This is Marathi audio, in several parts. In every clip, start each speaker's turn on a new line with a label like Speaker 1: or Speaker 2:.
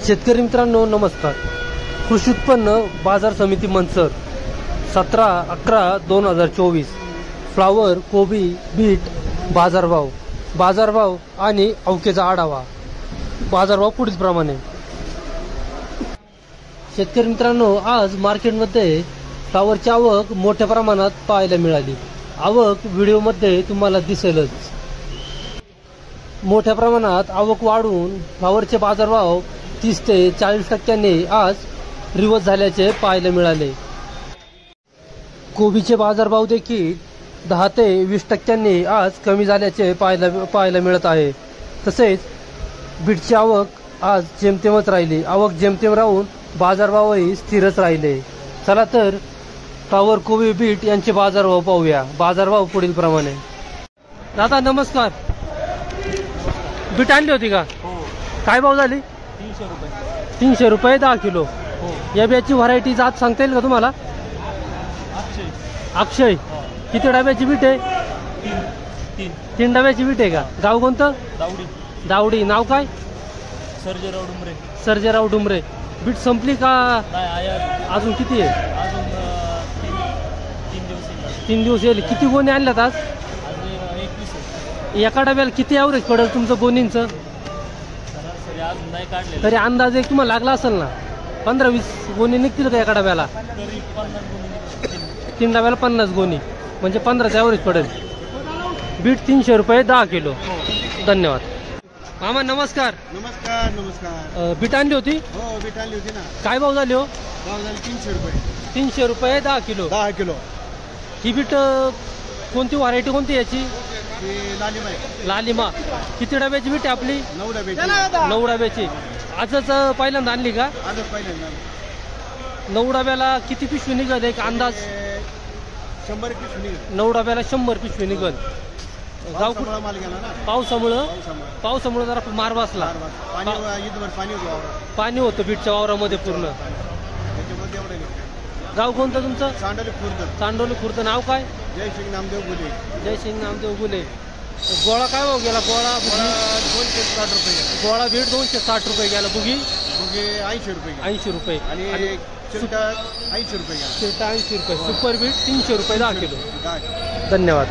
Speaker 1: शेतकरी मित्रांनो नमस्कार। कृषी उत्पन्न बाजार समिती मंचर 17/11/2024 फ्लावर, कोबी, बीट बाजारभाव आणि अवकेचा आढावा। बाजारभाव पुढील प्रमाणे। शेतकरी मित्रांनो आज मार्केटमध्ये फ्लावरची आवक मोठ्या प्रमाणात पाहायला मिळाली। आवक व्हिडिओमध्ये तुम्हाला दिसेलच। मोठ्या प्रमाणात आवक वाढून फ्लावरचे बाजारभाव 30 ते 40% आज रिवर्स झाल्याचे पाहायला मिळाले। कोबीचे बाजारभाव देखील 10 ते 20% आज कमी झाल्याचे पाहायला मिळत आहे। तसेच बीटची आवक आज जेमतेमच राहिली। आवक जेमतेम राहून बाजारभावही स्थिरच राहिले। चला तर फ्लावर, कोबी, बीट यांचे बाजारभाव पाहूया। बाजारभाव पुढील प्रमाणे। दादा नमस्कार। बीट आणली होती का?
Speaker 2: हो।
Speaker 1: काय भाव झाली?
Speaker 2: 300 रुपये।
Speaker 1: 300 रुपये 10 किलो।
Speaker 2: हो।
Speaker 1: या बियाची व्हरायटी जात सांगता येईल का तुम्हाला? अक्षय। किती डब्याची बीट आहे? 3 डब्याची बीट आहे का? गाव कोणतं? दावडी। नाव काय? सर्जेराव डुमरे। बीट संपली का? अजून किती आहे?
Speaker 2: अजून
Speaker 1: 3 दिवस येईल। किती गोणी आणल्यात आज?
Speaker 2: 21
Speaker 1: एका डब्याला किती ॲव्हरेज पडेल तुमचं गोणींचं?
Speaker 2: अजून नाही काढले
Speaker 1: तरी अंदाज एक तुम्हाला लागला असेल ना? 15-20 गोणी निघतील का एका डब्याला?
Speaker 2: तरी 50
Speaker 1: 3 डब्याला 50 गोणी म्हणजे 15चं ॲव्हरेज पडेल। बीट 300 रुपये 10 किलो। धन्यवाद। मामा नमस्कार।
Speaker 3: नमस्कार।
Speaker 1: बीट आणली होती?
Speaker 3: हो, बीट आणली होती ना।
Speaker 1: काय भाव झाली हो?
Speaker 3: भाव झाले 300 रुपये।
Speaker 1: 300 रुपये 10 किलो।
Speaker 3: 10 किलो।
Speaker 1: ही बीट कोणती व्हरायटी कोणती याची?
Speaker 3: ही लालिमा आहे।
Speaker 1: लालिमा। किती डब्याची बीट आहे आपली?
Speaker 3: 9 डब्याची।
Speaker 1: 9 डब्याची। आजच पहिल्यांदा आणली का?
Speaker 3: आजच पहिल्यांदा।
Speaker 1: 9 डब्याला किती पिशवी निघत एक अंदाज?
Speaker 3: 100 पिशवी निघाली।
Speaker 1: 9 डब्याला 100 पिशवी निघत। गाव
Speaker 3: पावसामुळे माल गेला ना।
Speaker 1: पावसामुळे जरा मार बसला।
Speaker 3: पाणी ईदभर पाणी होतं वावरात।
Speaker 1: पाणी होतं बीटच्या वावरामध्ये पूर्ण।
Speaker 3: त्याच्यामध्ये एवढं निघतं।
Speaker 1: गाव कोणतं तुमचं? चांडोली खुर्द। नाव काय?
Speaker 3: जय सिंग नामदेव गुले।
Speaker 1: गोळा काय भाव गेला? गोळा
Speaker 3: 260 रुपये।
Speaker 1: गोळा बीट 260 रुपये गेला। बुगी
Speaker 3: 80 रुपये।
Speaker 1: 80 रुपये
Speaker 3: आणि चिलटा 80 रुपये गेला।
Speaker 1: चिलटा 80 रुपये। सुपर बीट 300 रुपये 10 किलो।
Speaker 3: 10 किलो।
Speaker 1: धन्यवाद।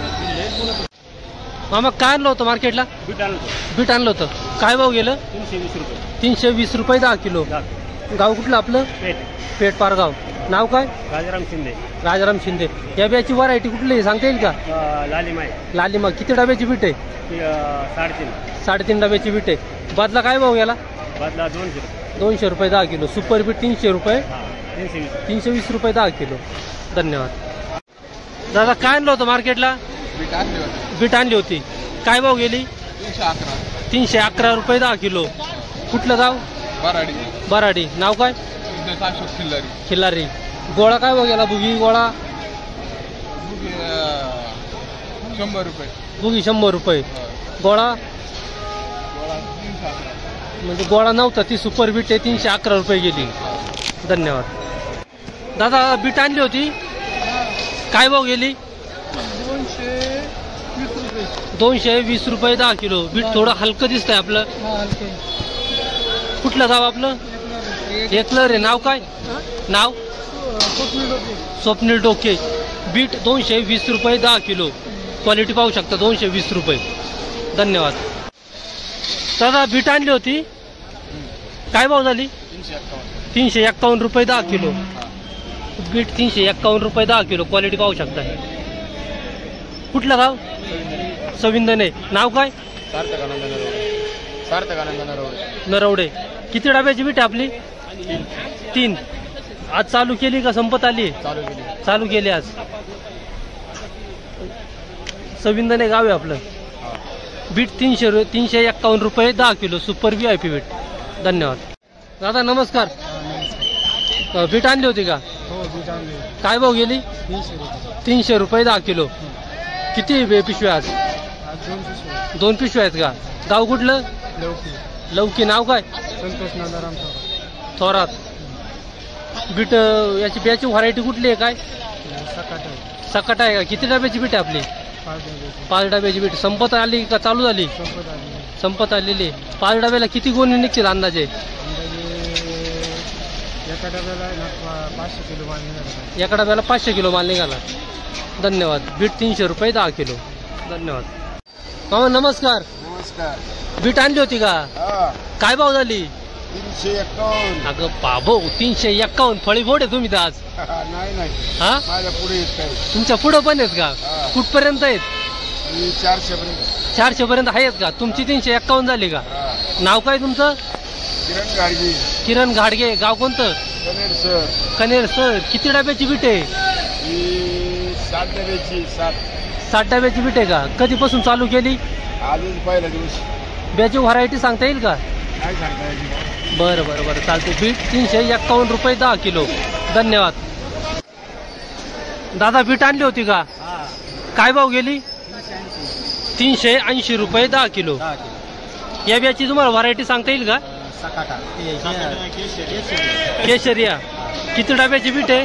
Speaker 1: मामा काय आणलं होतं मार्केटला? बीट आणलं होतं। काय भाव गेलं?
Speaker 2: 320 रुपये।
Speaker 1: 320 रुपये 10 किलो। गाव कुठलं आपलं? पेठ पारगाव। नाव काय? राजाराम शिंदे। या बियाची व्हरायटी कुठली सांगता येईल का? लालिमा। किती डब्याची बीट आहे? 3.5 डब्याची बीट आहे। बदला काय भाव गेला? 200 रुपये 10 किलो। सुपर बीट 300 रुपये। 320 रुपये 10 किलो। धन्यवाद। दादा काय आणलं होतं मार्केटला? बीट आणली होती। काय भाव गेली? 311 रुपये 10 किलो। कुठलं गाव? बराडी। नाव काय? खिल्लारी। गोळा काय भाव गेला? बुगी गोळा
Speaker 3: 100 रुपये।
Speaker 1: बुगी 100 रुपये। गोळा म्हणजे गोळा नव्हता ती सुपर बीट आहे। 311 रुपये गेली। धन्यवाद। दादा बीट आणली होती। काय भाव गेली? 220 रुपये 10 किलो। बीट थोडं हलकं दिसतंय आपलं। कुठलं गाव आपलं? एकलर आहे। नाव काय? नाव? स्वप्नील डोके। बीट 220 रुपये 10 किलो। क्वालिटी पाहू शकता 220 रुपये। धन्यवाद। दादा बीट आणली होती। काय भाव झाली? 351 रुपये 10 किलो। बीट 351 रुपये 10 किलो। क्वालिटी पाहू शकता। कुठलं गाव? सविंदने। नाव काय?
Speaker 3: सार्थक
Speaker 1: नरवडे। किती डब्याची बीट आपली? 3। आज चालू केली का संपत आली? चालू केली आज। सविंदने गाव आहे आपलं। बीट 351 रुपये 10 किलो। Super VIP bit. धन्यवाद। दादा नमस्कार। बीट आणली होती का?
Speaker 3: हो, बीट आणली।
Speaker 1: काय भाव गेली? 300 रुपये 10 किलो। किती पिशव्या आज? 2 पिशव्या आहेत का? गाव कुठलं? लवकी। नाव काय?
Speaker 3: संतोष नादाराम
Speaker 1: थोरात। बीट याची बियाची व्हरायटी कुठली आहे? काय सकाट आहे का? किती डब्याची बीट आहे आपली? 5 डब्याची बीट। संपत आली का चालू झाली? संपत आलेली। 5 डब्याला किती गोणी निघतील अंदाजे?
Speaker 3: एका डब्याला आहे ना 500 किलो माल निघाला.
Speaker 1: एका डब्याला 500 किलो माल निघाला. धन्यवाद. बीट 300 रुपये 10 किलो. धन्यवाद. मामा नमस्कार.
Speaker 3: नमस्कार.
Speaker 1: बीट आणली होती का? काय भाव झाली?
Speaker 3: 351.
Speaker 1: अगं बाबो 351 फळी फोड आहे तुम्ही तर आज.
Speaker 3: नाही नाही,
Speaker 1: हा
Speaker 3: माझ्या पुढे येत काय.
Speaker 1: तुमच्या पुढं पण आहेत का?
Speaker 3: हा.
Speaker 1: कुठपर्यंत आहेत?
Speaker 3: 400 पर्यंत.
Speaker 1: 400 पर्यंत आहेत का? तुमची 351 झाली का? नाव काय तुमचं?
Speaker 3: किरण गाडगे.
Speaker 1: किरण घाडगे. गाव कोणतं?
Speaker 3: कनेर सर.
Speaker 1: कनेर सर. किती डब्याची बीट आहे?
Speaker 3: ही 7 डब्याची.
Speaker 1: 60 डब्याची बीट आहे का? कधीपासून चालू केली?
Speaker 3: आजच पहिला दिवस.
Speaker 1: ब्याची व्हरायटी सांगता येईल का?
Speaker 3: काय सांगता याची?
Speaker 1: बरं बरं बरं चालते. बीट 351 रुपये 10 किलो. धन्यवाद. दादा बीट आणली होती का? काय भाव गेली? 380 रुपये 10 किलो. या बियाची तुम्हाला व्हरायटी सांगता येईल का? केशरिया. किती डब्याची बीट आहे?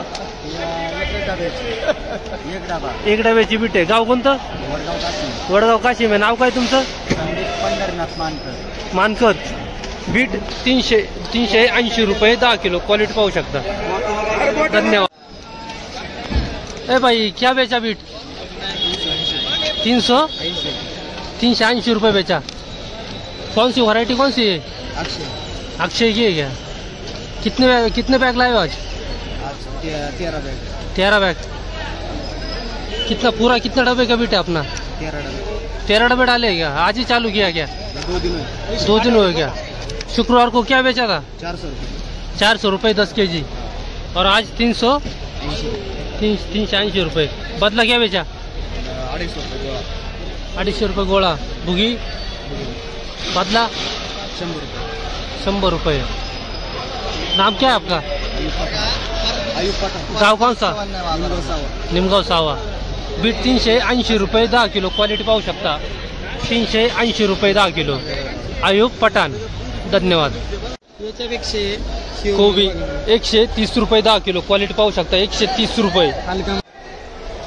Speaker 1: एक डब्याची बीट आहे. गाव कोणतं? वडगाव काशिम आहे. नाव काय तुमचं? मानकर. बीट 380 रुपये 10 किलो. क्वालिटी पाहू शकता. धन्यवाद. ए भाई क्या बेचा बीट? 380 रुपये बेचा. कौन सी वैरायटी कौन सी है? अक्षय की है क्या? कितने बैग लाए हो आज? 13 बैग. कितना पूरा कितना डब्बे का बीट है अपना? 13 डब्बे डाले क्या? आज ही चालू किया क्या? 2 दिन हो गया. शुक्रवार को क्या बेचा था? 400 रुपये 10 kg. और आज 380 रुपये. बदला क्या बेचा? 250 रुपये गोळा. भुगी बदला 100 रुपये. नाम क्या है आपका? गाव कौन सा? निमगाव सावा. बीट 380 रुपये 10 किलो. क्वालिटी पाहू शकता. 380 रुपये 10 किलो. आयुब पठाण. धन्यवाद. कोबी 130 रुपये 10 किलो. क्वालिटी पाहू शकता. 130 रुपये.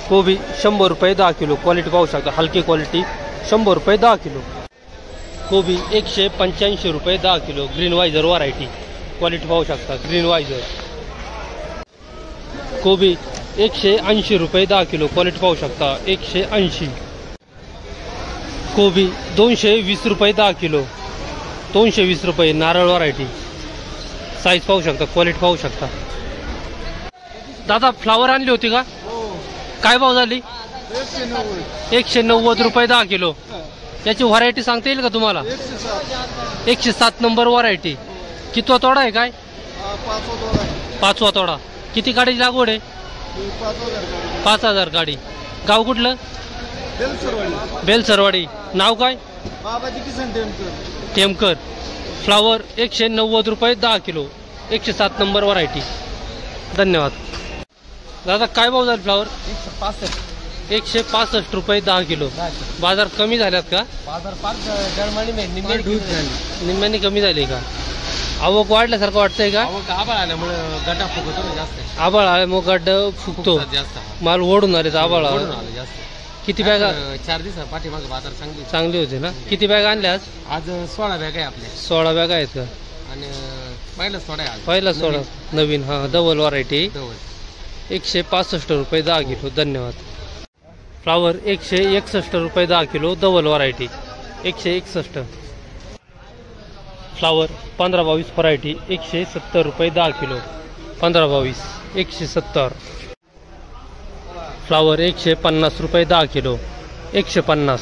Speaker 1: कोबी 100 रुपये 10 किलो. क्वालिटी पाहू शकता. हलकी क्वालिटी 100 रुपये 10 किलो. कोबी 185 रुपये 10 किलो. ग्रीन वायझर व्हरायटी. क्वालिटी पाहू शकता. ग्रीन वायझर. कोबी 180 रुपये 10 किलो. क्वालिटी पाहू शकता. 180. कोबी 220 रुपये 10 किलो. 220 रुपये. नारळ व्हरायटी. साईज पाहू शकता. क्वालिटी पाहू शकता. दादा फ्लावर आणली होती का? काय भाव झाली? 190 रुपये 10 किलो. याची व्हरायटी सांगता येईल का तुम्हाला? 107 नंबर व्हरायटी. कितवा तोडा आहे? काय 5वा तोडा. किती गाडीची लागवड आहे? 5000 गाडी. गाव कुठलं? बेलसरवाडी. नाव काय? टेमकर. फ्लावर 190 रुपये 10 किलो. 107 number variety. धन्यवाद. दादा काय भाव झाले फ्लावर? 165 रुपये 10 किलो. बाजार कमी झाल्यात का? निम्म्याने कमी झाली का? आवक वाढल्यासारखं वाटतंय का?
Speaker 2: आभाळ आल्यामुळे गड्डा फुगतो ना जास्त.
Speaker 1: आभाळ आल्यामुळे गड्डा फुगतो. माल ओढून आले आभाळ.
Speaker 2: जास्त.
Speaker 1: किती बॅग?
Speaker 2: 4 दिवस पाठीमागे बाजार
Speaker 1: चांगली होते ना. किती बॅग आणल्या आज?
Speaker 2: आज 16 बॅग आहे आपल्या.
Speaker 1: 16 बॅग आहेत का?
Speaker 2: आणि पहिलाच थोडा आहे.
Speaker 1: पहिला 16 नवीन. हा डबल व्हरायटी. 165 रुपये 10 किलो. धन्यवाद. फ्लावर 161 रुपये 10 kilo. Double variety. 161. Flower 15-22 variety. 170 रुपये 10 किलो. 15-22 170. फ्लावर 150 रुपये 10 किलो. 150.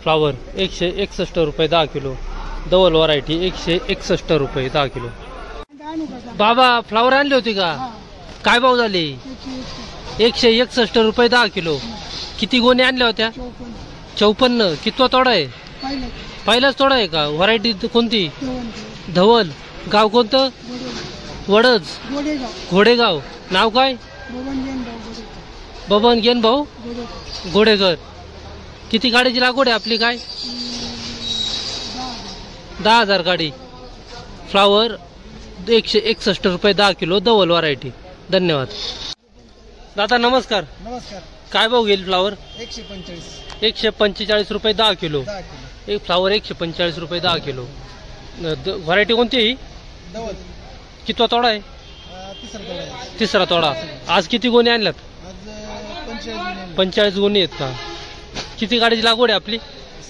Speaker 1: फ्लावर 161 रुपये 10 किलो. Double variety. 161 रुपये 10 किलो. बाबा फ्लावर आणली होती का? काय भाव झाले? 161 रुपये 10 किलो. किती गोणी आणल्या होत्या? 54. कितवा तोडा आहे? पहिलाच तोडा आहे का? व्हरायटी कोणती? धवल. गाव कोणतं? वडज. घोडेगाव. नाव काय? बबन गेन भाऊ घोडेकर. किती गाडीची लागवड आहे आपली? काय 10,000 गाडी. फ्लावर 161 रुपये 10 किलो. Double variety. धन्यवाद. दादा नमस्कार.
Speaker 3: नमस्कार.
Speaker 1: काय भाव गेली फ्लावर?
Speaker 3: 145.
Speaker 1: 145 रुपये 10 किलो. एक फ्लावर 145 रुपये 10 किलो. व्हरायटी कोणती? कितवा तोडा आहे? तिसरा तोडा. आज किती गोणी आणल्यात? 45 गोणी आहेत का? किती गाडीची लागवड आहे आपली?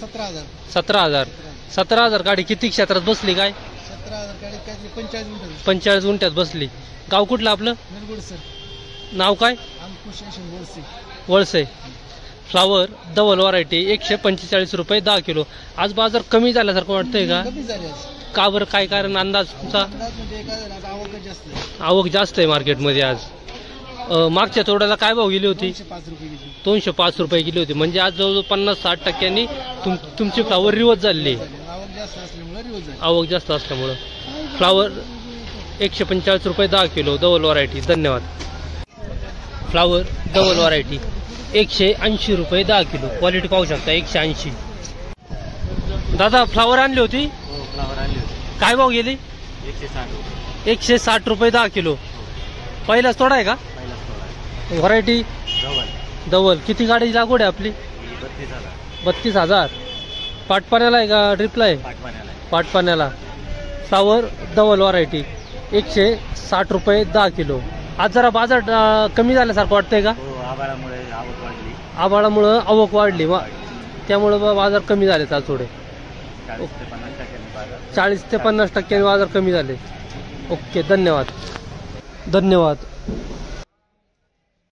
Speaker 1: 17,000. 17,000 गाडी किती क्षेत्रात बसली काय? 45 गुंठ्यात बसली. गाव कुठलं आपलं? नाव काय? वळसे. फ्लावर डबल व्हरायटी 145 रुपये 10 किलो. आज बाजार कमी झाल्यासारखं वाटतंय का? का बरं, काय कारण अंदाज तुमचा? आवक जास्त आहे मार्केटमध्ये आज. मागच्या तोड्याला काय भाव गेली होती? 205 रुपये गेली होती. म्हणजे आज जवळजवळ 50-60 टक्क्यांनी तुमची फ्लावर रिवर्स झाली. आवक जास्त असल्यामुळं फ्लावर 145 रुपये 10 किलो डबल व्हरायटी. धन्यवाद. फ्लावर डबल व्हरायटी 180 रुपये 10 किलो. क्वालिटी पाहू शकता 180. दादा फ्लावर आणली होती? काय भाव गेली? 160 रुपये 10 किलो. पहिलाच तोडा आहे का? Variety double. किती गाडी लागवड आहे आपली? 32,000. पाटपाण्याला आहे का ड्रिपला आहे? पाटपाण्याला. फ्लावर डबल व्हरायटी 160 रुपये 10 किलो. आज जरा बाजार कमी झाल्यासारखं वाटतंय का? आभाळामुळं आवक वाढली, त्यामुळं बाजार कमी झाले आज थोडे. 40 ते 50 टक्क्यांनी बाजार कमी झाले. ओके, धन्यवाद.